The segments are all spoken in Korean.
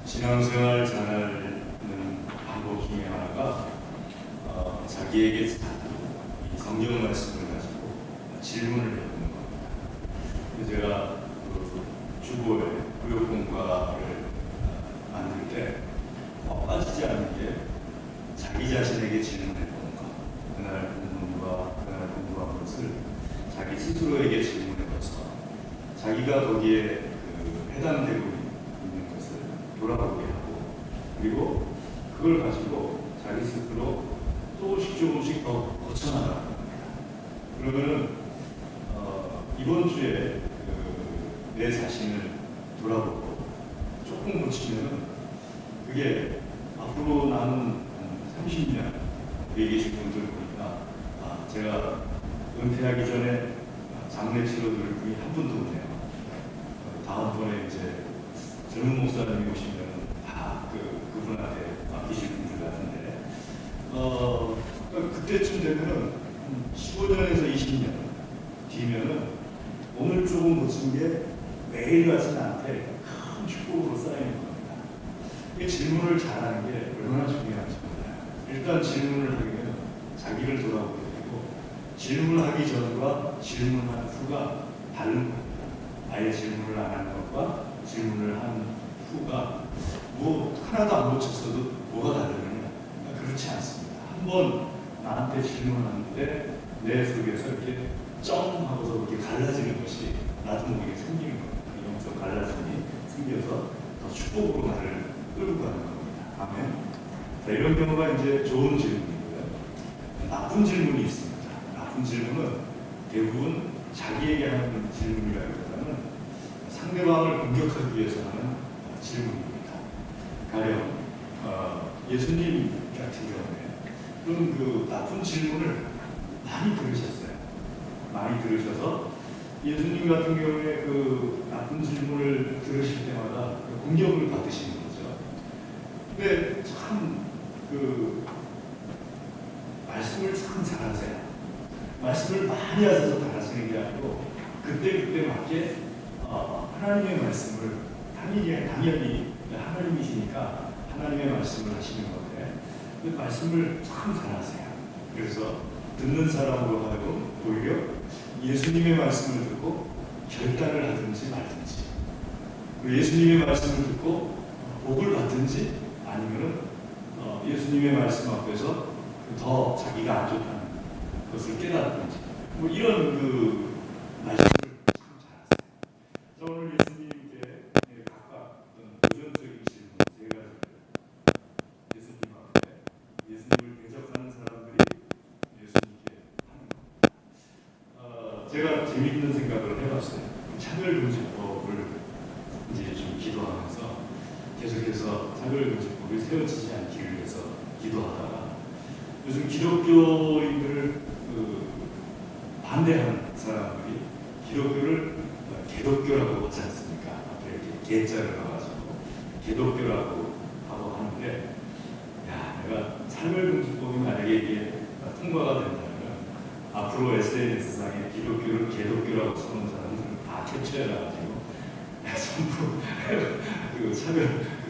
신앙생활 잘하는 방법 중에 하나가 자기에게 이 성경 말씀을 가지고 질문을 해보는 겁니다. 제가 주보에 구역 공과를 만들 때 빠지지 않는 게 자기 자신에게 질문해보는 것. 그날 공부한 것을 자기 스스로에게 질문해봐서 자기가 거기에 해당되고 있는 것을 돌아보게 하고, 그리고 그걸 가지고 자기 스스로 조금씩 더 고쳐나가는 겁니다. 그러면은 이번 주에 내 자신을 돌아보고 조금 고치면은 그게 앞으로 남은 30년 여기 계신 분들 보니까 제가 은퇴하기 전에 장례 치러줄 분이 한 분도 없네요. 다음번에 이제 젊은 목사님이 오시면 다 그분한테 맡기실 분들 같은데, 그때쯤 되면은 15년에서 20년 뒤면은 오늘 조금 고친 게 매일같이 나한테 큰 축복으로 쌓이는 겁니다. 이 질문을 잘하는 게 얼마나 중요한지 몰라요. 일단 질문을 하게 되면 자기를 돌아보게 되고, 질문하기 전과 질문한 후가 다른 겁니다. 아예 질문을 안 하는 것과 질문을 한 후가 뭐 하나도 안 고쳤어도 뭐가 다르느냐? 그렇지 않습니다. 한번 나한테 질문하는데 내 속에서 이렇게 쩡 하고서 이렇게 갈라지는 것이 나도 모르게 생기는 겁니다. 영적 갈라짐이 생겨서 더 축복으로 나를 끌고 가는 겁니다. 아멘. 자, 이런 경우가 이제 좋은 질문이고요. 나쁜 질문이 있습니다. 나쁜 질문은 대부분 자기에게 하는 질문이라기보다는 상대방을 공격하기 위해서 하는 질문입니다. 가령 예수님 같은 경우에 그런 나쁜 질문을 많이 들으셨어요. 많이 들으셔서 예수님 같은 경우에 나쁜 질문을 들으실 때마다 공격을 받으시는 거죠. 근데 참 말씀을 참 잘하세요. 말씀을 많이 하셔서 잘하시는 게 아니고 그때 맞게 하나님의 말씀을 당연히 하나님이시니까 하나님의 말씀을 하시는 건데 그 말씀을 참 잘하세요. 그래서 듣는 사람으로 하여금 오히려 예수님의 말씀을 듣고 결단을 하든지 말든지, 예수님의 말씀을 듣고 복을 받든지, 아니면은 예수님의 말씀 앞에서 더 자기가 안 좋다는 것을 깨닫든지, 뭐 이런 말씀을 참 잘하세요. 자, 오늘 예수님께 각각 도전적인 질문 세 가지를 예수님 앞에, 예수님을 대적하는 사람들이 예수님께 하는 겁니다. 제가 재미있는 생각을 해봤어요. 차별금지법을 이제 좀 기도하면서 계속해서 차별금지법이 세워지지 않기를 위해서 기도하다가 요즘 기독교인들을 반대하는 사람들이 기독교를 개독교라고 하지 않습니까? 앞에 이렇게 개자를 넣어가지고 개독교라고 하고 하는데, 내가 차별금지법이 만약에 이게 통과가 된다면 앞으로 SNS상에 기독교를 개독교라고 쓰는 사람들은 다 캡처해가지고 전부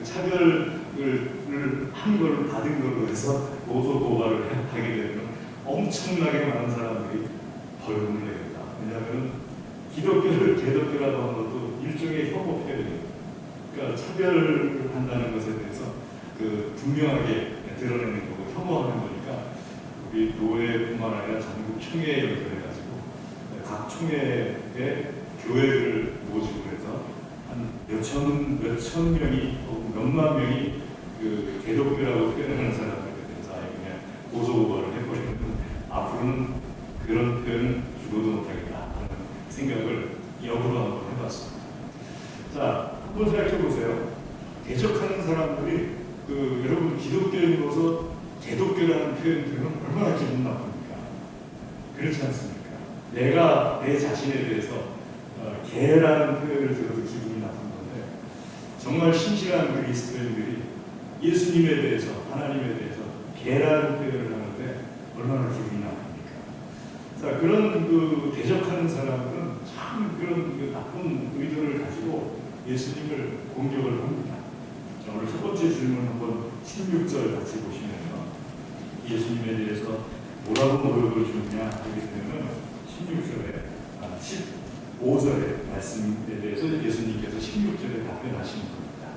차별을 한 걸 받은 걸로 해서 고소 고발을 하게 되면 엄청나게 많은 사람들이 벌금을 내겠다. 왜냐하면 기독교를 개독교라고 하는 것도 일종의 혐오 표현이에요. 그러니까 차별을 한다는 것에 대해서 분명하게 드러내는 거고 혐오하는 거니까 우리 노회뿐만 아니라 전국 총회에 연결해가지고 각 총회에 교회를 모집을 해서 한 몇천 명이 혹은 몇만 명이 개독교라고 표현하는 사람들에 대해서 아예 그냥 고소고발을 해버리면 앞으로는 그런 표현은 죽어도 못하겠다 하는 생각을 역으로 한번 해봤습니다. 자, 한번 생각해보세요. 대적하는 사람들이 여러분 기독교인으로서 개독교라는 표현 들으면 얼마나 기분 나쁩니까? 그렇지 않습니까? 내가 내 자신에 대해서 개라는 표현을 들어도 기분이 나쁜 건데, 정말 신실한 그리스도인들이 예수님에 대해서, 하나님에 대해서 개라는 표현을 하는데 얼마나 기분이 나쁩니까? 자, 그런 대적하는 사람들은 참 그런 나쁜 의도를 가지고 예수님을 공격을 합니다. 자, 오늘 첫 번째 질문 한번 16절 같이 보시면요. 예수님에 대해서 뭐라고 모욕을 주느냐 하게 되면 16절에 15절의 말씀에 대해서 예수님께서 16절에 답변하시는 겁니다.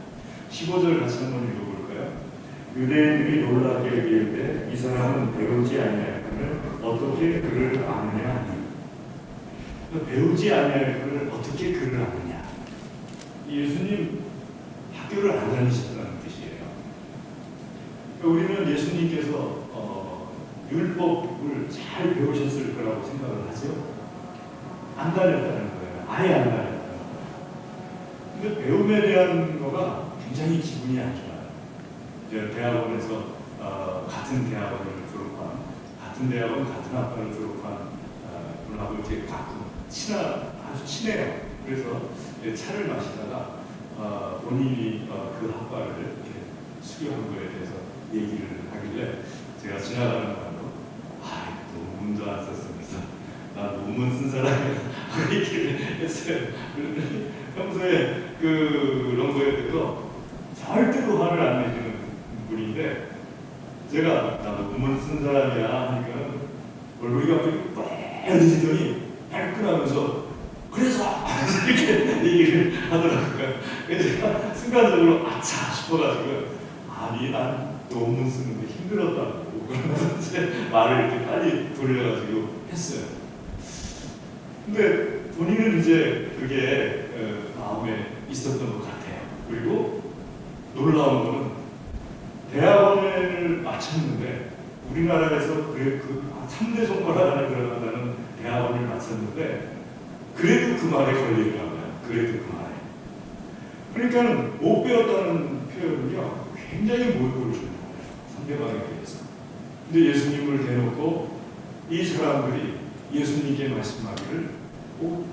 15절 같이 한번 읽어볼까요? 유대인들이 놀랍게 여기는데 이 사람은 배우지 아니하거늘 어떻게 그를 아느냐 하니. 배우지 아니할 그를 어떻게 그를 아느냐. 예수님 학교를 안 다니셨다는 뜻이에요. 우리는 예수님께서 율법을 잘 배우셨을 거라고 생각을 하죠. 안 다녔다는 거예요. 아예 안 다녔다는 거예요. 근데 배움에 대한 거가 굉장히 기분이 안 좋아요. 이제 대학원에서 같은 대학원을 졸업한, 같은 대학원 같은 학과를 졸업한 분하고 이렇게 가끔 아주 친해요. 그래서 차를 마시다가 본인이 그 학과를 이렇게 수료한 거에 대해서 얘기를 하길래 제가 지나가는 말로 논문도 안 썼으면서 나 논문 쓴 사람이야 이렇게 했어요. 그런데 평소에 그런 거에 대해서 절대로 화를 안 내시는 분인데 제가 나 논문 쓴 사람이야 하니까 얼굴이 갑자기 빨개지더니 발끈하면서 그래서 이렇게 얘기를 하더라고요. 그래서 제가 순간적으로 아차 싶어가지고 아니 난 논문 쓰는데 힘들었다고 그러면서 제 말을 이렇게 빨리 돌려가지고 했어요. 근데 본인은 이제 그게 마음에 있었던 것 같아요. 그리고 놀라운 거는 대학원을 마쳤는데 우리나라에서 그 3대 손가락 안에 들어간다는 대학원을 마쳤는데 그래도 그 말에 걸리더라고요. 그래도 그 말에. 그러니까 못 배웠다는 표현은요 굉장히 모욕을 주는 거예요. 상대방에 대해서. 근데 예수님을 대놓고 이 사람들이 예수님께 말씀하기를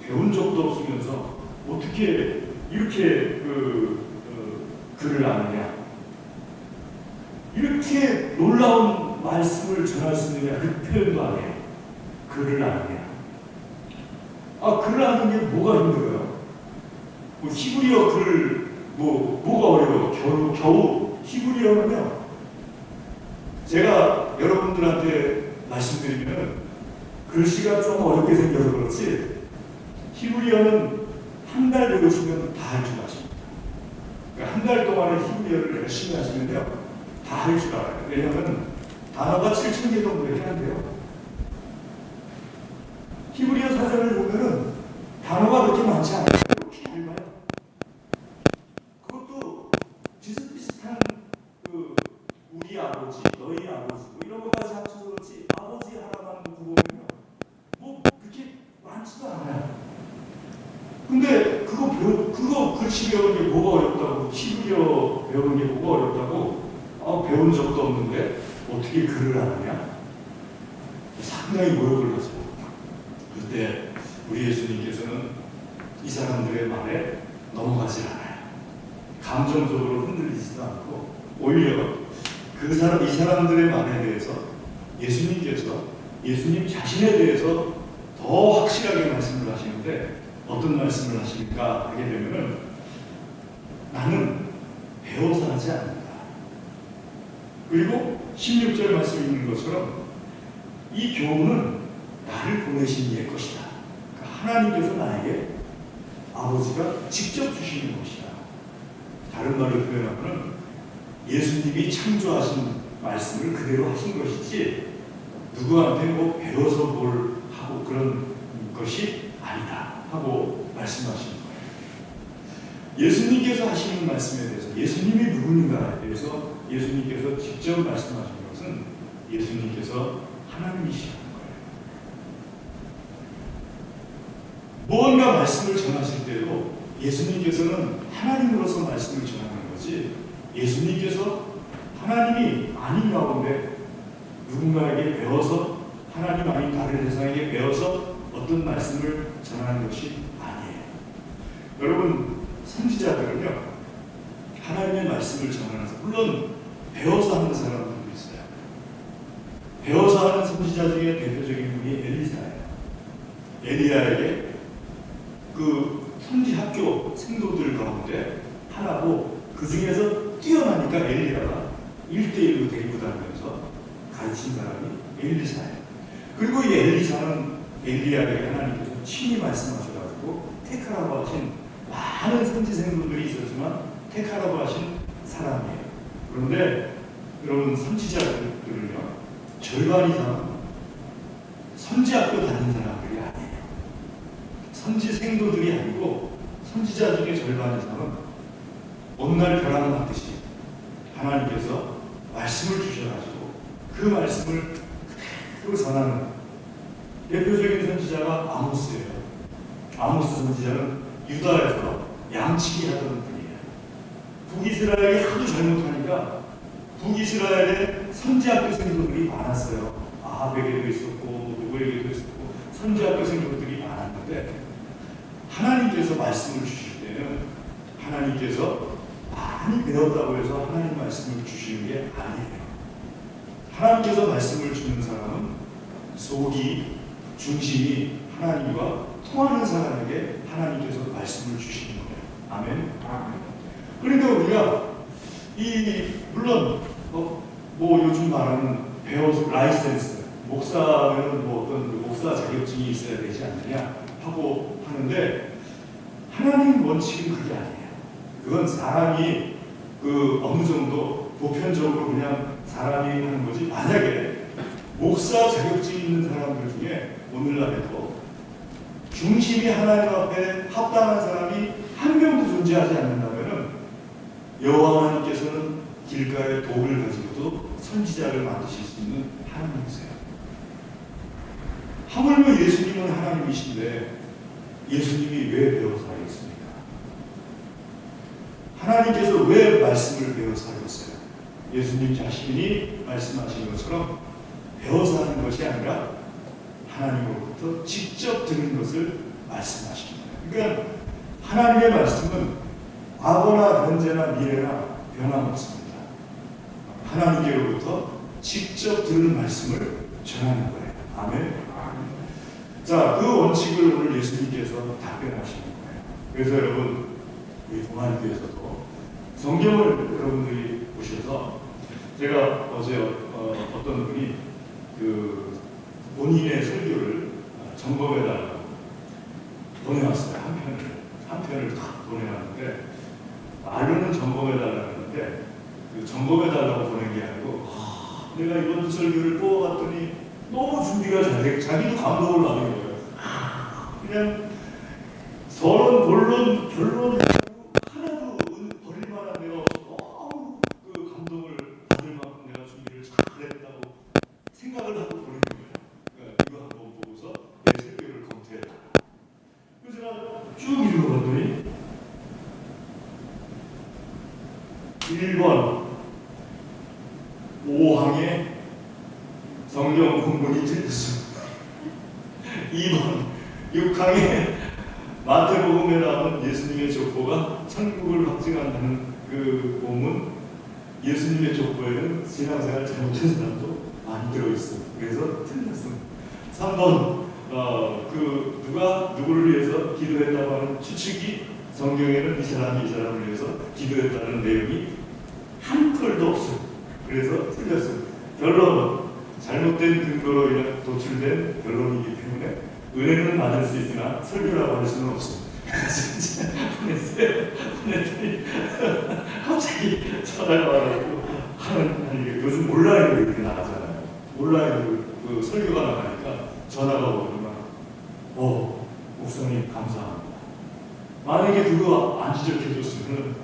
배운 적도 없으면서 어떻게 이렇게 그를 아느냐, 이렇게 놀라운 말씀을 전할 수 있느냐, 그 표현도 안 해요. 그를 아느냐. 그를 아는 게 뭐가 힘들어요? 히브리어 글 뭐가 어려워요? 겨우 히브리어는요. 제가 여러분들한테 말씀드리면 글씨가 좀 어렵게 생겨서 그렇지 히브리어는 한 달 배우시면 다 할 줄 아십니다. 그러니까 한 달 동안에 히브리어를 열심히 하시면요 다 할 줄 알아요. 왜냐하면 단어가 7,000개 정도 이렇게 한대요. 히브리어 사전을 보면은 단어가 그렇게 많지 않아요. 이렇게 얇아요. 그것도 비슷비슷한 우리 아버지, 너희 아버지 이런 것까지 합쳐서 그렇지 아버지 하나만 놓고 보면요 뭐 그렇게 많지도 않아요. 근데 그거 글씨 배우는 게 뭐가 어렵다고, 히브리어 배우는 게 뭐가 어렵다고 배운 적도 없는데 어떻게 글을 아느냐? 상당히 모욕을 하죠. 그때 우리 예수님께서는 이 사람들의 말에 넘어가지 않아요. 감정적으로 흔들리지도 않고 오히려 이 사람들의 말에 대해서 예수님께서 예수님 자신에 대해서 더 확실하게 말씀을 하시는데 어떤 말씀을 하십니까? 하게 되면은 나는 배워서 하지 않는다. 그리고 16절 말씀에 있는 것처럼 이 교훈은 나를 보내신 이의 것이다. 그러니까 하나님께서 나에게 아버지가 직접 주시는 것이다. 다른 말로 표현하면 예수님이 창조하신 말씀을 그대로 하신 것이지 누구한테 뭐 배워서 뭘 하고 그런 것이 아니다 하고 말씀하시는 거예요. 예수님께서 하시는 말씀에 대해서 예수님이 누구인가에 대해서 예수님께서 직접 말씀하신 것은 예수님께서 하나님이시라는 거예요. 무언가 말씀을 전하실 때도 예수님께서는 하나님으로서 말씀을 전하는 거지 예수님께서 하나님이 아닌 가운데 누군가에게 배워서 하나님 아닌 다른 세상에게 배워서 어떤 말씀을 전하는 것이 아니에요. 여러분 선지자들은요 하나님의 말씀을 전하면서 물론 배워서 하는 사람들도 있어요. 배워서 하는 선지자 중에 대표적인 분이 엘리사예요. 엘리야에게 그 선지 학교 생도들 가운데 하나고 그 중에서 뛰어나니까 엘리야가 1대1로 데리고 다니면서 가르친 사람이 엘리사예요. 그리고 이 엘리사는 엘리야에게 하나님께서 친히 말씀하셔가지고 택하라고 하신 많은 선지생들이 있었지만 택하라고 하신 사람이에요. 그런데 여러분, 선지자들은요, 절반 이상은 선지학교 다닌 사람들이 아니에요. 선지생도들이 아니고 선지자 중에 절반 이상은 어느 날 벼랑 맞듯이 하나님께서 말씀을 주셔가지고 그 말씀을 그대로 전하는 대표적인 선지자가 아모스예요. 아모스 선지자는 유다에서 양치기 하던 분이에요. 북이스라엘이 하도 잘못하니까 북이스라엘에 선지학교 생도들이 많았어요. 아합에게도 있었고 누구에게도 있었고 선지학교 생도들이 많았는데, 하나님께서 말씀을 주실 때는 하나님께서 많이 배웠다고 해서 하나님 말씀을 주시는 게 아니에요. 하나님께서 말씀을 주는 사람은 속이, 중심이 하나님과 통하는 사람에게 하나님께서 말씀을 주시는 거예요. 아멘. 그러니까 우리가 물론 뭐 요즘 말하는 라이센스, 목사면 뭐 어떤 목사 자격증이 있어야 되지 않느냐 하고 하는데, 하나님 원칙은 그게 아니에요. 그건 사람이 어느 정도 보편적으로 그냥 사람이 하는 거지, 만약에 목사 자격증이 있는 사람들 중에 오늘날에도 중심이 하나님 앞에 합당한 사람이 한 명도 존재하지 않는다면 여호와 하나님께서는 길가에 독을 가지고도 선지자를 만드실 수 있는 하나님이세요. 하물며 예수님은 하나님이신데 예수님이 왜 배워 살겠습니까? 하나님께서 왜 말씀을 배워 살겠어요? 예수님 자신이 말씀하신 것처럼 배워 사는 것이 아니라 하나님으로부터 직접 들은 것을 말씀하시는 거예요. 그러니까 하나님의 말씀은 과거나 현재나 미래나 변함없습니다. 하나님께로부터 직접 들은 말씀을 전하는 거예요. 아멘. 자, 그 원칙을 오늘 예수님께서 답변하시는 거예요. 그래서 여러분, 우리 동아교회에서도 성경을 여러분들이 보셔서, 제가 어제 어떤 분이 본인의 설교를 점검해달라고 보내왔어요. 한 편을 딱 보내왔는데, 말로는 점검해달라는데 점검해달라고 보낸 게 아니고, 내가 이번 설교를 뽑아봤더니 너무 준비가 잘 돼, 자기도 감동을 받은 거예요. 그냥 서론, 본론, 결론 하나도 버릴 만한 데가 없어. 너무 감동을 받을 만큼 내가 준비를 잘했다고 생각을 하고 보낸 거예요. 그러니까 이거 한번 보고서 내 설교를 검토해라. 그래서 제가 쭉 읽어봤더니 1번 5항에 성경 본문이 틀렸습니다. 2번 6항에 마태복음에 나오는 예수님의 족보가 천국을 확증한다는 그 본문, 예수님의 족보에는 신앙생활 잘못한 사람도 많이 들어있어요. 그래서 틀렸습니다. 3번 누가 누구를 위해서 기도했다고 하는 추측이 성경에는 이 사람을 위해서 기도했다는 내용이 한 털도 없어요. 그래서 틀렸습니다. 결론은 잘못된 근거로 인해 도출된 결론이기 때문에 은혜는 받을 수 있으나 설교라고 할 수는 없습니다. 보냈어요. 보냈더니 갑자기 전화가 와가지고 요즘 온라인으로 이렇게 나가잖아요. 온라인으로 그 설교가 나가니까 전화가 오더니만 목사님 감사합니다. 만약에 그거 안 지적해줬으면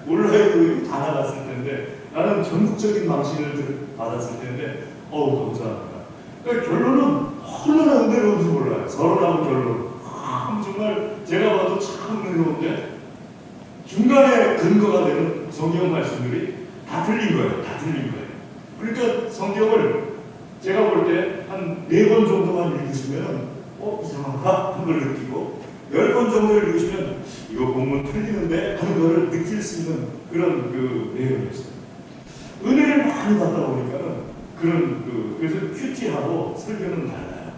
온라인으로 다 나갔을 텐데, 나는 전국적인 망신을 받았을 텐데 감사합니다. 그러니까 결론은 얼마나 은혜로운지 몰라요. 서론하고 결론. 정말 제가 봐도 참 은혜로운데 중간에 근거가 되는 성경 말씀들이 다 틀린 거예요. 다 틀린 거예요. 그러니까 성경을 제가 볼 때 한 4번 정도만 읽으시면 이상한가? 한 걸 느끼고, 10번 정도 읽으시면 이거 본문 틀리는데 하는 거를 느낄 수 있는 그런 내용이었어요. 은혜를 많이 받다 보니까는 그래서 큐티하고 설교는 달라요.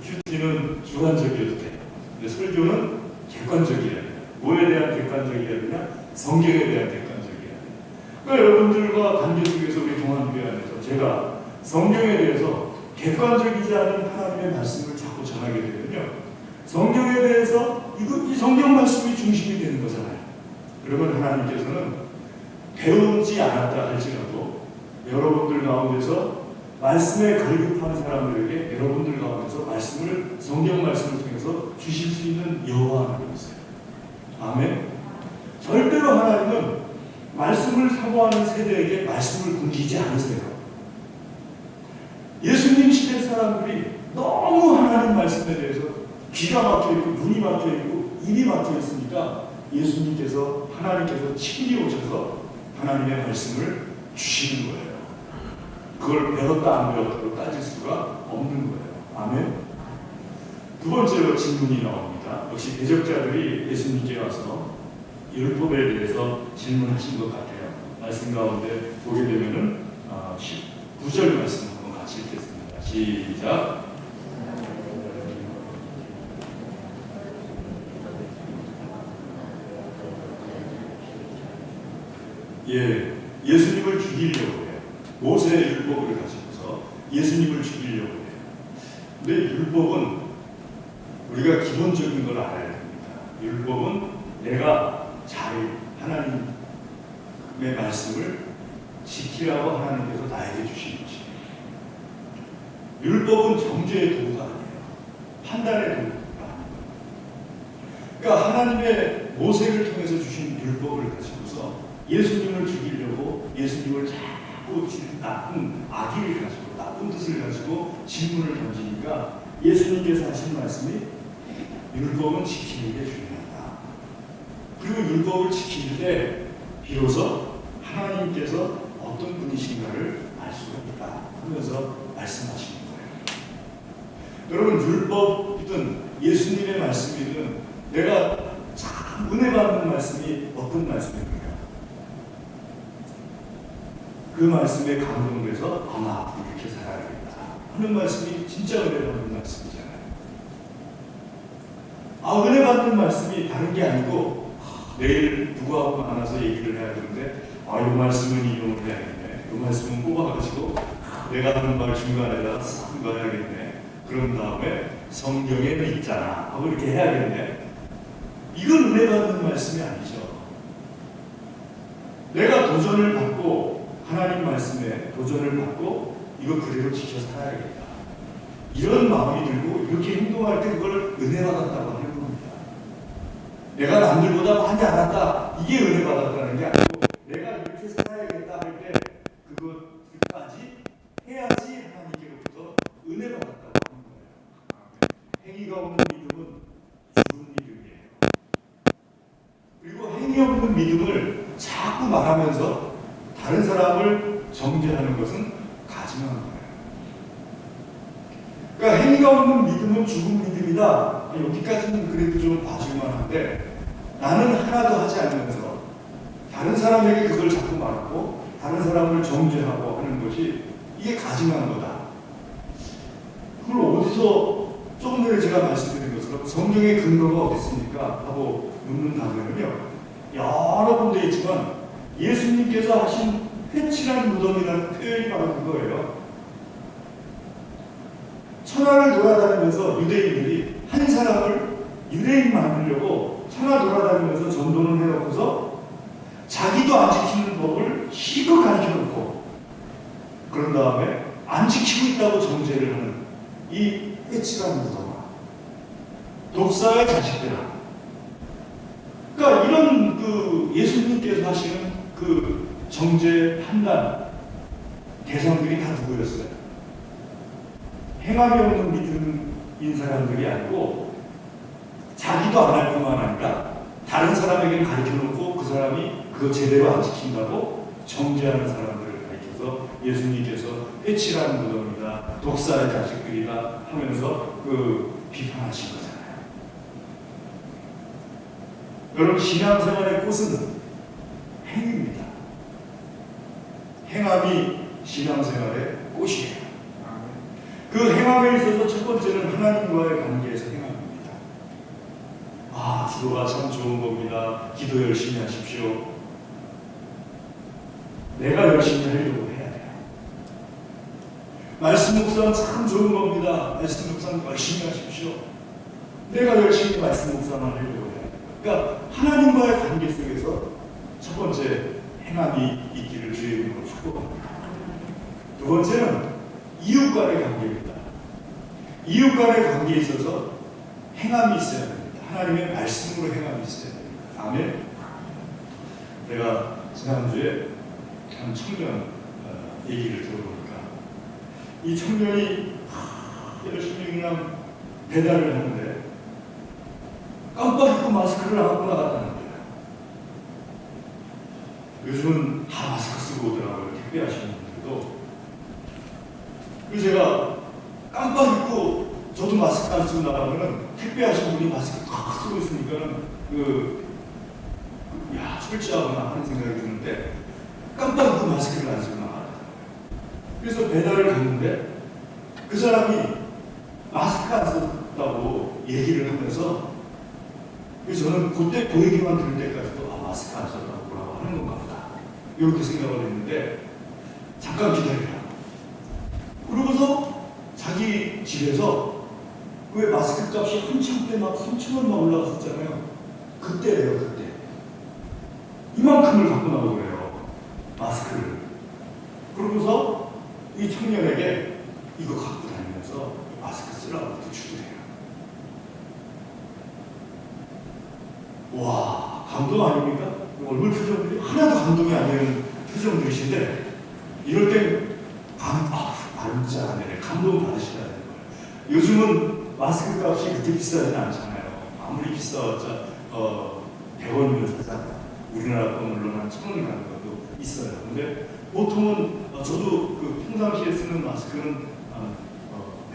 큐티는 주관적이어도 돼요. 근데 설교는 객관적이어야 돼요. 뭐에 대한 객관적이어야 되냐? 성경에 대한 객관적이어야 돼요. 그러니까 여러분들과 관계 속에서 우리 동안교회 안에서 제가 성경에 대해서 객관적이지 않은 하나님의 말씀을 자꾸 전하게 되면요, 성경에 대해서 이 성경 말씀이 중심이 되는 거잖아요. 그러면 하나님께서는 배우지 않았다 할지라도 여러분들 가운데서 말씀에 갈급한 사람들에게 여러분들 가운데서 말씀을, 성경 말씀을 통해서 주실 수 있는 여호와 하나님이세요. 아멘. 절대로 하나님은 말씀을 사모하는 세대에게 말씀을 굶기지 않으세요. 예수님 시대 사람들이 너무 하나님 말씀에 대해서 귀가 막혀 있고 눈이 막혀 있고 입이 막혀 있으니까 예수님께서, 하나님께서 친히 오셔서 하나님의 말씀을 주시는 거예요. 그걸 배웠다 안 배웠다로 따질 수가 없는 거예요. 아멘. 두 번째로 질문이 나옵니다. 역시 대적자들이 예수님께 와서 율법에 대해서 질문하신 것 같아요. 말씀 가운데 보게 되면은 19절 말씀 한번 같이 읽겠습니다. 시작. 예수님을 죽이려고 해요. 모세의 율법을 가지고서 예수님을 죽이려고 해요. 근데 율법은 우리가 기본적인 걸 알아야 됩니다. 율법은 내가 잘 하나님의 말씀을 지키라고 하나님께서 나에게 주신 것이에요. 율법은 정죄의 도구가 아니에요. 판단의 도구가 아니에요. 그러니까 하나님의 모세를 통해서 주신 율법을 가지고서 예수님을 죽이려고 예수님을 자꾸 나쁜 악의를 가지고, 나쁜 뜻을 가지고 질문을 던지니까 예수님께서 하신 말씀이 율법은 지키는 게 중요하다. 그리고 율법을 지킬 때 비로소 하나님께서 어떤 분이신가를 알 수가 있다 하면서 말씀하시는 거예요. 여러분, 율법이든 예수님의 말씀이든 내가 참 은혜 받는 말씀이 어떤 말씀입니까? 그 말씀에 감동돼서 아마 이렇게 살아야겠다 하는 말씀이 진짜 은혜 받는 말씀이잖아요. 은혜 받는 말씀이 다른 게 아니고 내일 누구하고 만나서 얘기를 해야 되는데 이 말씀은 이용을 해야겠네, 이 말씀은 뽑아가지고 내가 하는 말 중간에다 싹 넣어야겠네, 그런 다음에 성경에는 있잖아 하고 이렇게 해야겠네. 이건 은혜 받는 말씀이 아니죠. 내가 도전을 받고, 하나님 말씀에 도전을 받고 이거 그대로 지켜 살아야겠다, 이런 마음이 들고 이렇게 행동할 때 그걸 은혜 받았다고 하는 겁니다. 내가 남들보다 많이 알았다, 이게 은혜 받았다는 게 아니고 내가 이렇게 살아야겠다 할 때 그것까지 해야지 하나님께로부터 은혜 받았다고 하는 거예요. 행위가 없는 믿음은 죽은 믿음이에요. 그리고 행위 없는 믿음을 자꾸 말하면서 다른 사람을 정죄하는 것은 가증한 거예요. 그러니까 행위가 없는 믿음은 죽은 믿음이다. 여기까지는 그래도 좀 봐줄만한데 나는 하나도 하지 않으면서 다른 사람에게 그걸 자꾸 말하고 다른 사람을 정죄하고 하는 것이 이게 가증한 거다. 그걸 어디서, 조금 전에 제가 말씀드린 것처럼 성경의 근거가 어디 있습니까? 하고 묻는다면요, 여러 군데 있지만 예수님께서 하신 회칠한 무덤이라는 표현이 바로 그거예요. 천하를 돌아다니면서 유대인들이 한 사람을 유대인 만들려고 천하 돌아다니면서 전도를 해놓고서 자기도 안 지키는 법을 실컷 가르쳐놓고 그런 다음에 안 지키고 있다고 정죄를 하는 이 회칠한 무덤아, 독사의 자식들아. 그러니까 이런 예수님께서 하시는 그 정죄 판단 대상들이 다 누구였어요? 행함이 없는 믿음인 사람들이 아니고 자기도 안 할 뿐만 아니라 다른 사람에게 가르쳐놓고 그 사람이 그거 제대로 안 지킨다고 정죄하는 사람들을 가르쳐서 예수님께서 회칠한 무덤이다, 독사의 자식들이다 하면서 비판하신 거잖아요. 여러분, 신앙생활의 꽃은 행위입니다. 행함이 신앙생활의 꽃이에요. 그 행함에 있어서 첫 번째는 하나님과의 관계에서 행함입니다. 기도가 참 좋은 겁니다. 기도 열심히 하십시오. 내가 열심히 하려고 해야 돼요. 말씀 묵상 참 좋은 겁니다. 말씀 묵상 열심히 하십시오. 내가 열심히 말씀 묵상을 하려고 해야 돼요. 그러니까 하나님과의 관계 속에서 첫 번째 행함이 있기를 주의 이름으로 축복합니다. 두 번째는 이웃 간의 관계입니다. 이웃 간의 관계에 있어서 행함이 있어야 됩니다. 하나님의 말씀으로 행함이 있어야 됩니다. 아멘. 내가 지난주에 한 청년 얘기를 들어보니까 이 청년이 열심히 그냥 배달을 하는데 깜빡 잊고 마스크를 안 하고 나갔다는 거예요. 요즘은 다 마스크 쓰고 오더라고요. 택배 하시는 분들도. 그래서 제가 깜빡 잊고 저도 마스크 안 쓰고 나가면은 택배 하시는 분이 마스크 꽉 쓰고 있으니까는 철저하구나 하는 생각이 드는데 깜빡 잊고 마스크를 안 쓰고 나가더라고요. 그래서 배달을 갔는데 그 사람이 마스크 안 썼다고 얘기를 하면서 그래서 저는 그때 그 얘기만 들을 때까지도 마스크 안 썼다고 뭐라고 하는 건가 보다 이렇게 생각을 했는데 잠깐 기다리라. 그러고서 자기 집에서 왜 마스크 값이 한참 때 막 3,000원 막 올라갔었잖아요. 그때래요. 그때 이만큼을 갖고 나오고 그래요. 마스크를. 그러고서 이 청년에게 이거 갖고 다니면서 마스크 쓰라고 이렇게 주더래요. 와, 감동 아닙니까? 얼굴 표정들이 하나도 감동이 안 되는 표정들이신데 이럴 땐 진짜 안 되네. 감동 받으셔야 되는 거예요. 요즘은 마스크 값이 그렇게 비싸지는 않잖아요. 아무리 비싸봤자 100원이면 사잖아요. 우리나라 돈으로는 한 1,000원이 가는 것도 있어요. 근데 보통은 저도 그 평상시에 쓰는 마스크는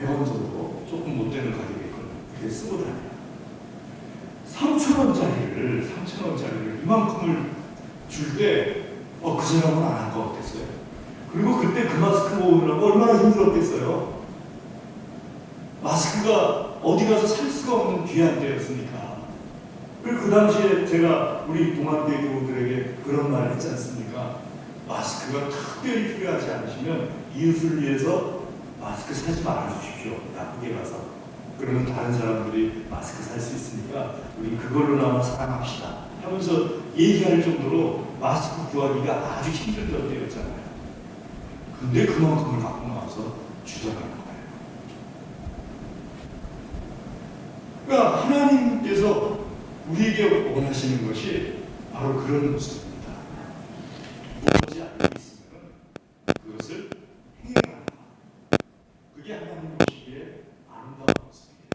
100원 정도 조금 못 되는 가격에 있거든요. 그렇게 쓰고 다녀요. 3,000원짜리를 이만큼을 줄 때 그 사람은 안 할 것 같았어요. 그리고 그때 그 마스크 모으느라고 얼마나 힘들었겠어요. 마스크가 어디 가서 살 수가 없는 귀한 때였으니까. 그리고 그 당시에 제가 우리 동안대 교우들에게 그런 말을 했지 않습니까? 마스크가 특별히 필요하지 않으시면 이웃을 위해서 마스크 사지 말아주십시오. 나쁘게 가서. 그러면 다른 사람들이 마스크 살 수 있으니까 우리 그걸로나마 사랑합시다 하면서 얘기할 정도로 마스크 구하기가 아주 힘들던 때였잖아요. 근데 그만큼을 갖고 나와서 주더라는 거예요. 그러니까 하나님께서 우리에게 원하시는 것이 바로 그런 모습입니다. 무엇이 알고 있으면 그것을 행해가는 것. 그게 하나님 보시기에 아름다운 모습이에요.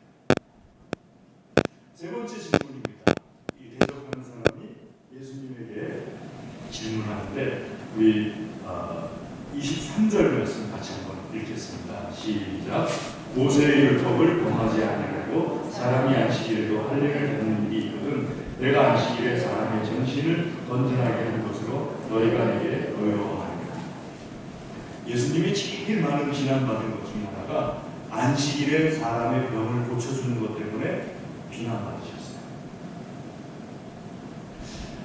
세 번째 질문입니다. 이 대접하는 사람이 예수님에게 질문하는데 우리 23절 말씀 같이 한번 읽겠습니다. 시작. 모세의 율법을 범하지 아니하고 사람이 안식일에도 할례를 받는 일이 있거든 내가 안식일에 사람의 정신을 건전하게 하는 것으로 너희가 내게 의로워하리라. 예수님이 제일 많은 비난받은 것 중에 하나가 안식일에 사람의 병을 고쳐주는 것 때문에 비난받으셨어요.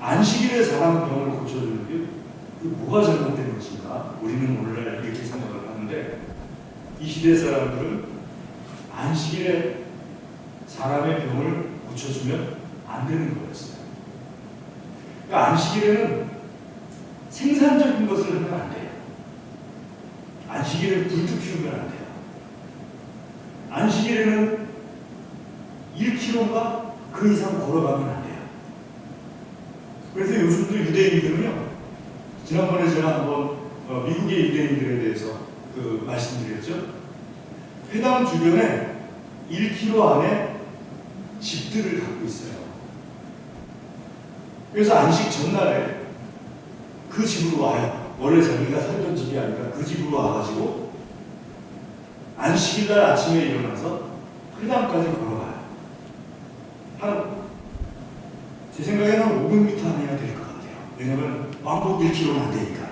안식일에 사람 병을 고쳐주는 게 뭐가 잘못된 것인가? 우리는 오늘날 이렇게 생각을 하는데 이 시대 사람들은 안식일에 사람의 병을 고쳐주면 안 되는 거였어요. 그러니까 안식일에는 생산적인 것을 하면 안 돼요. 안식일에 불도 피우면 안 돼요. 안식일에는 1km가 그 이상 걸어가면 안 돼요. 그래서 요즘도 유대인들은요, 지난번에 제가 한번 미국의 유대인들에 대해서 말씀드렸죠. 회당 주변에 1km 안에 집들을 갖고 있어요. 그래서 안식 전날에 그 집으로 와요. 원래 자기가 살던 집이 아니라 그 집으로 와가지고 안식일날 아침에 일어나서 회당까지 걸어가요. 제 생각에는 한 500m 안에야 될 것 같아요. 왜냐면 왕복 1km는 안 되니까.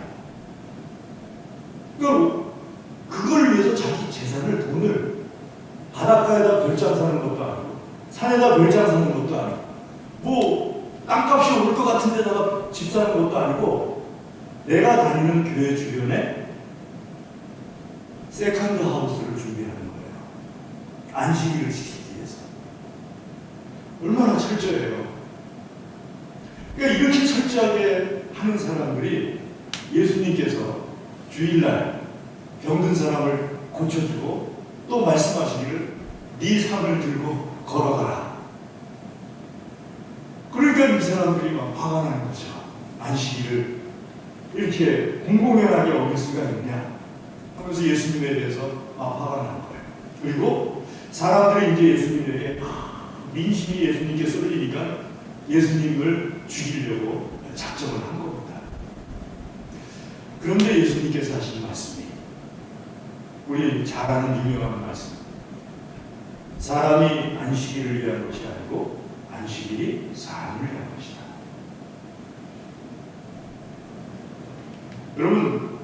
그러니까 그걸 위해서 자기 재산을, 돈을 바닷가에다 별장 사는 것도 아니고 산에다 별장 사는 것도 아니고 뭐 땅값이 오를 것 같은 데다가 집 사는 것도 아니고 내가 다니는 교회 주변에 세컨드 하우스를 준비하는 거예요. 안식일을 지키기 위해서. 얼마나 철저해요. 그러니까 이렇게 철저하게 하는 사람들이 예수님께서 주일날 병든 사람을 고쳐주고 또 말씀하시기를 네 상을 들고 걸어가라. 그러니까 이 사람들이 막 화가 나는 거죠. 안식일을 이렇게 공공연하게 어길 수가 있냐 하면서 예수님에 대해서 화가 나는 거예요. 그리고 사람들이 이제 예수님에게 민심이 예수님께 쏠리니까 예수님을 죽이려고 작정을 한 겁니다. 그런데 예수님께서 하신 말씀이 우리 잘 아는 유명한 말씀, 사람이 안식일을 위한 것이 아니고 안식일이 사람을 위한 것이다. 여러분,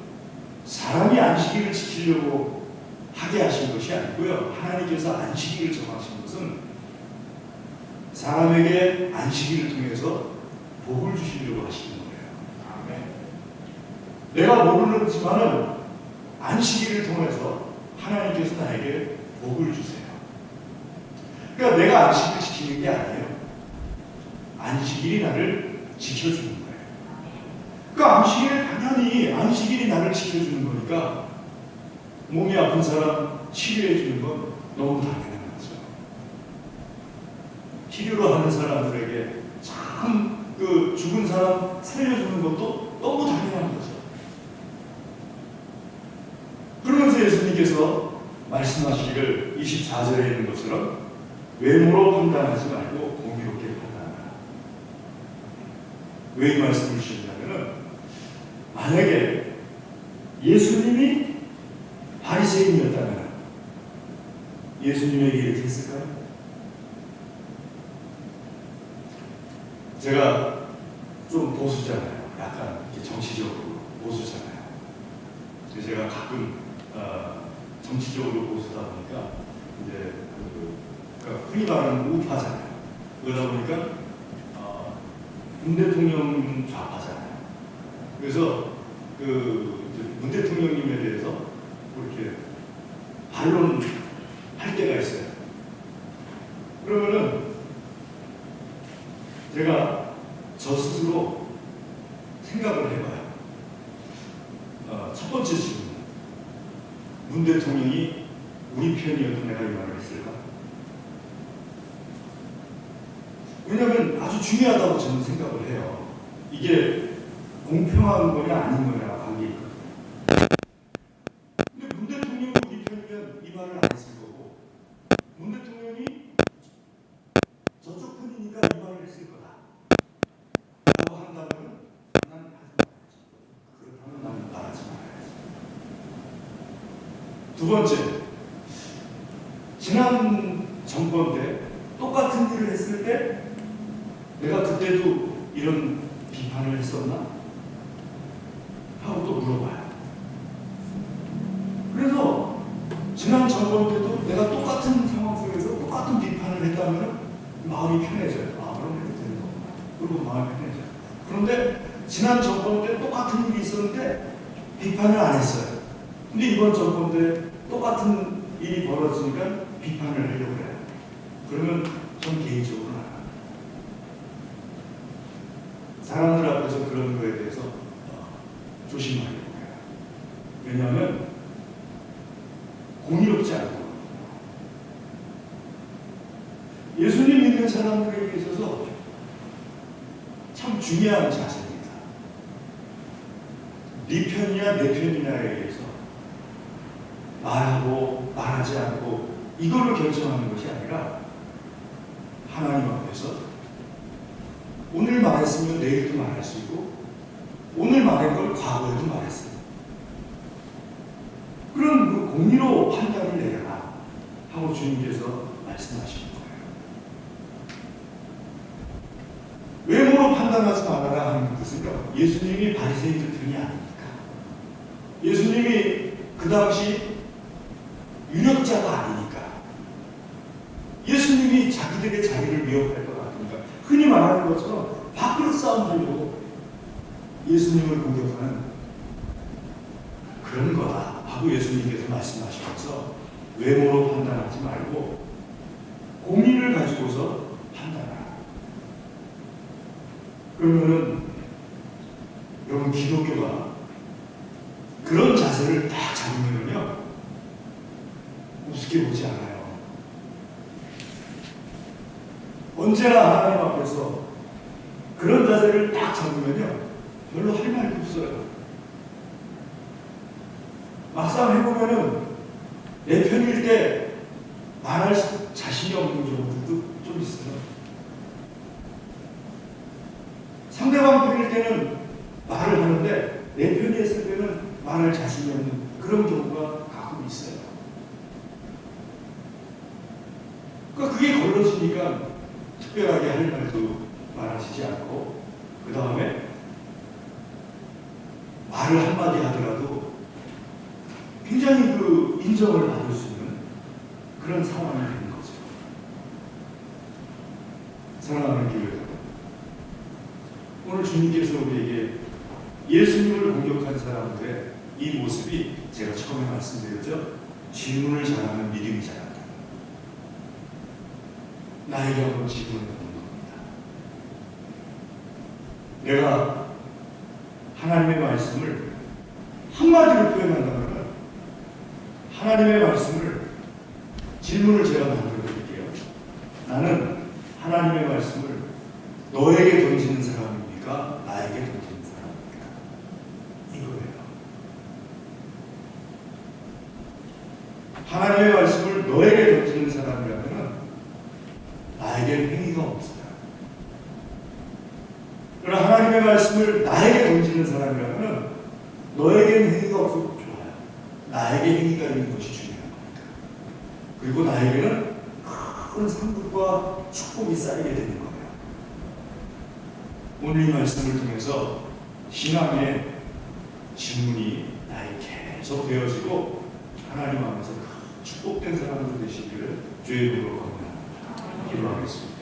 사람이 안식일을 지키려고 하게 하신 것이 아니고요, 하나님께서 안식일을 정하신 것은 사람에게 안식일을 통해서 복을 주시려고 하시는 거예요. 아멘. 내가 모르지만은 안식일을 통해서 하나님께서 나에게 복을 주세요. 그러니까 내가 안식일을 지키는 게 아니에요. 안식일이 나를 지켜주는 거예요. 그러니까 당연히 안식일이 나를 지켜주는 거니까 몸이 아픈 사람 치료해 주는 건 너무 당연한 거죠. 치료를 하는 사람들에게 참 그 죽은 사람 살려주는 것도 너무 당연한 거죠. 그러면서 예수님께서 말씀하시기를 24절에 있는 것처럼 외모로 판단하지 말고 공의롭게 판단하라. 왜 이 말씀을 주셨냐면은 만약에 예수님이 바리새인이었다면 예수님에게 이렇게 했을까요? 제가 좀 보수잖아요. 약간 이렇게 정치적으로 보수잖아요. 그래서 제가 가끔 정치적으로 보수다 보니까 이제 그러니까 흔히 말하는 우파잖아요. 그러다 보니까 문 대통령 좌파잖아요. 그래서 문 대통령님에 대해서 그렇게 반론할 때가 있어요. 그러면은 제가 저 스스로 생각을 해봐요. 첫 번째 질문. 문 대통령이 우리 편이어도 내가 이 말을 했을까? 왜냐하면 아주 중요하다고 저는 생각을 해요. 이게 공평한 거냐 아닌 거냐 관계 있거든요. 근데 문 대통령이 우리 편이면 이 말을 안 했을 거고, 문 대통령이 저쪽 편이니까 이 말을 했을 거다 라고 한다면 난 하지 말아야지. 그렇다면 나는 말하지 말아야지. 두 번째, 지난 정권 때 똑같은 일을 했을 때 내가 그때도 이런 비판을 했었나? 하고 또 물어봐요. 그래서 지난 정권 때도 내가 똑같은 상황 속에서 똑같은 비판을 했다면 마음이 편해져요. 그럼 해도 되는 거구나. 그리고 마음이 편해져요. 그런데 지난 정권 때 똑같은 일이 있었는데 비판을 안 했어요. 근데 이번 정권 때 똑같은 일이 벌어지니까 비판을 하려고 해요. 그러면 전 개인적으로는 안 합니다. 사람들 앞에서 그런 거에 대해서 조심하려고 해요. 왜냐하면 공의롭지 않고 예수님 믿는 사람들에게 있어서 참 중요한 자세입니다. 네 편이냐 내 편이냐에 의해서 말하고 말하지 않고 이걸로 결정하는 것이 아니라 하나님 앞에서 오늘 말했으면 내일도 말할 수 있고 오늘 말한 걸 과거에도 말했어요. 그런 그 공의로 판단을 내려라 하고 주님께서 말씀하시는 거예요. 외모로 판단하지 말아라 하는 것은 예수님이 바리새인들 편이 아니니까, 예수님이 그 당시 유력자가 아니니까, 예수님이 자기들의 자리를 미혹할 것 같으니까, 흔히 말하는 것처럼 밥그릇 싸움 하려고 예수님을 공격하는 그런 거다 하고 예수님께서 말씀하시면서 외모로 판단하지 말고 공의를 가지고서 판단하라. 그러면은 여러분 기독교가 그런 자세를 딱 잡으면요 우습게 보지 않아요. 언제나 하나님 앞에서 그런 자세를 딱 잡으면요 별로 할 말이 없어요. 막상 해보면은 내 편일 때 말할 자신이 없는 경우도 좀 있어요. 상대방 편일 때는 말을 하는데 내 편이 했을 때는 말할 자신이 없는 그런 경우가 가끔 있어요. 그러니까 그게 걸러지니까 특별하게 할 말도 말하시지 않고 그 다음에 말을 한마디 하더라도 굉장히 그 인정을 받을 수 있는 그런 상황이 되는 거죠. 사랑하는 교회 여러분, 오늘 주님께서 우리에게 예수님을 공격한 사람들의 이 모습이 제가 처음에 말씀드렸죠. 질문을 잘하는 믿음이 자란다. 나에게 한번 질문해 보는 겁니다. 내가 하나님의 말씀을 한마디로 표현한다면 하나님의 말씀을 질문을 제가 만들어 드릴게요. 나는 하나님의 말씀을 너에게 던지는 사람입니까? 나에게 던지는 사람입니까? 이거예요. 하나님의 말씀을 너에게 던지는 사람이라면 나에게 행위가 없어요. 그러나 하나님의 말씀을 나에게 던지는 사람이라면 너에게는 행위가 없어도 좋아요. 나에게 행위가 있는 것이 중요한 거니까. 그리고 나에게는 큰 상급과 축복이 쌓이게 되는 거예요. 오늘 이 말씀을 통해서 신앙의 질문이 나에게 계속 되어지고 하나님 앞에서 축복된 사람으로 되시기를 주의 이름으로 권면합니다. 기도하겠습니다.